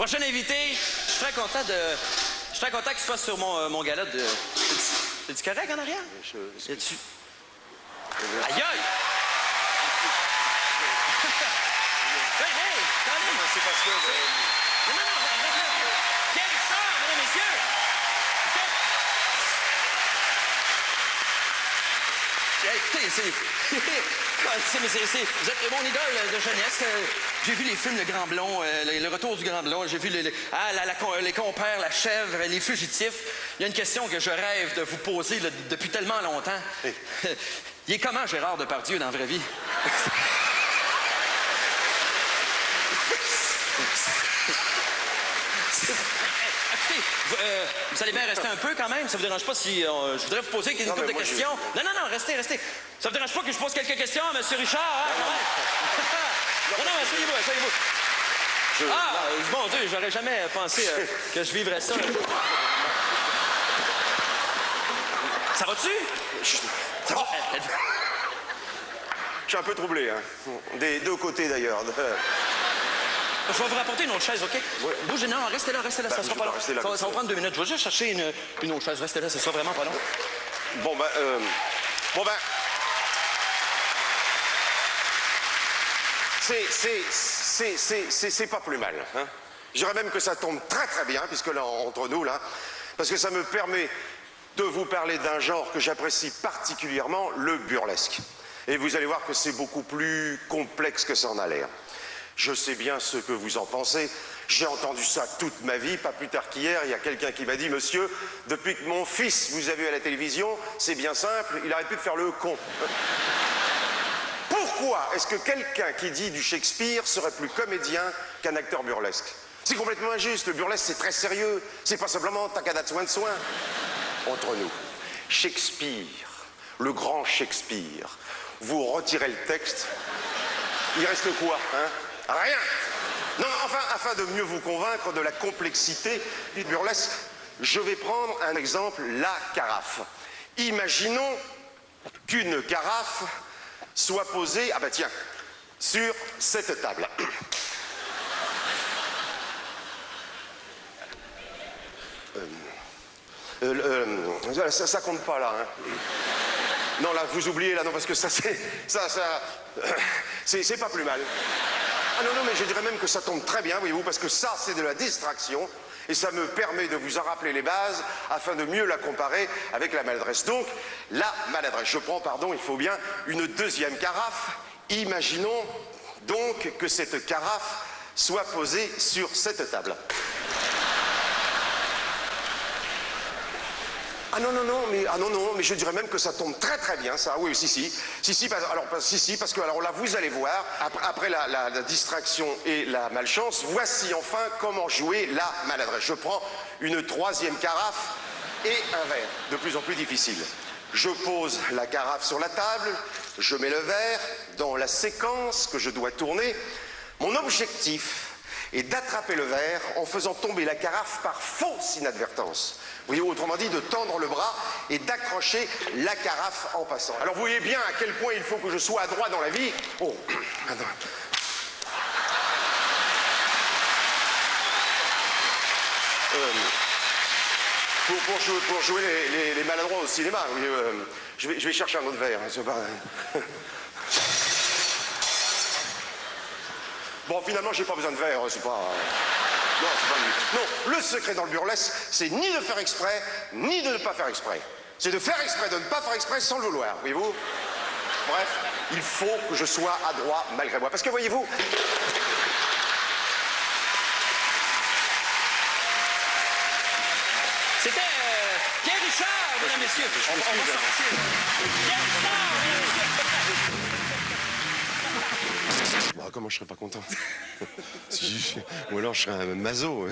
Prochain invité, je suis très content qu'il soit sur mon gala de... C'est-tu correct en arrière? Y-tu... Aïe, aïe! Hey, attendez! C'est parce que... Non, Pierre Richard, mesdames et messieurs! Écoutez, vous êtes mon idole de jeunesse. J'ai vu les films Le Grand Blond, Le Retour du Grand Blond, j'ai vu les compères, La Chèvre, Les Fugitifs. Il y a une question que je rêve de vous poser là, depuis tellement longtemps. Oui. Il est comment Gérard Depardieu dans la vraie vie? Écoutez, vous allez bien rester un peu quand même? Ça vous dérange pas si... je voudrais vous poser une couple de questions. Non, restez. Ça vous dérange pas que je pose quelques questions à M. Richard, hein, quand même? Non, asseyez-vous. Mon Dieu, j'aurais jamais pensé que je vivrais ça. Ça va-tu? Ça va? Je suis un peu troublé, hein. Des deux côtés, d'ailleurs. Je vais vous rapporter une autre chaise, OK? Ouais. Bougez, non, restez là, ça sera pas long. Ça va prendre 2 minutes. Je vais juste chercher une autre chaise. Restez là, ça sera vraiment pas long. Bon, c'est pas plus mal, hein. Je dirais même que ça tombe très très bien, puisque là, entre nous, là, parce que ça me permet de vous parler d'un genre que j'apprécie particulièrement, le burlesque. Et vous allez voir que c'est beaucoup plus complexe que ça en a l'air. Je sais bien ce que vous en pensez. J'ai entendu ça toute ma vie, pas plus tard qu'hier. Il y a quelqu'un qui m'a dit « Monsieur, depuis que mon fils vous a vu à la télévision, c'est bien simple, il arrête plus de faire le con. » Pourquoi est-ce que quelqu'un qui dit du Shakespeare serait plus comédien qu'un acteur burlesque? C'est complètement injuste. Le burlesque, c'est très sérieux. C'est pas simplement tacada de soin. Entre nous, Shakespeare, le grand Shakespeare, vous retirez le texte, il reste quoi, hein? Rien. Non, enfin, afin de mieux vous convaincre de la complexité du burlesque, je vais prendre un exemple, la carafe. Imaginons qu'une carafe soit posée, sur cette table. Ça compte pas, là, hein. Non, là, vous oubliez, là, non, parce que ça, c'est pas plus mal. Ah non, mais je dirais même que ça tombe très bien, voyez-vous, parce que ça, c'est de la distraction, et ça me permet de vous en rappeler les bases, afin de mieux la comparer avec la maladresse. Donc, la maladresse. Je prends, il faut bien, une deuxième carafe. Imaginons donc que cette carafe soit posée sur cette table. Ah non, mais je dirais même que ça tombe très très bien, ça. Oui, parce que là, vous allez voir, après la distraction et la malchance, voici enfin comment jouer la maladresse. Je prends une troisième carafe et un verre, de plus en plus difficile. Je pose la carafe sur la table, je mets le verre dans la séquence que je dois tourner. Mon objectif est d'attraper le verre en faisant tomber la carafe par fausse inadvertance. Vous voyez, autrement dit, de tendre le bras et d'accrocher la carafe en passant. Alors vous voyez bien à quel point il faut que je sois adroit dans la vie. Oh, attends. Pour jouer les maladroits au cinéma, je vais chercher un autre verre. Hein, c'est pas... Bon, finalement, j'ai pas besoin de verre, c'est pas... Non, c'est pas lui. Non, le secret dans le burlesque, c'est ni de faire exprès, ni de ne pas faire exprès. C'est de faire exprès, de ne pas faire exprès sans le vouloir, voyez-vous? Bref, il faut que je sois adroit malgré moi. Parce que, voyez-vous... C'était Pierre Richard, mesdames et messieurs. On va sortir. Pierre Richard, mesdames et messieurs. Comment je serais pas content? Ou alors je serais un maso.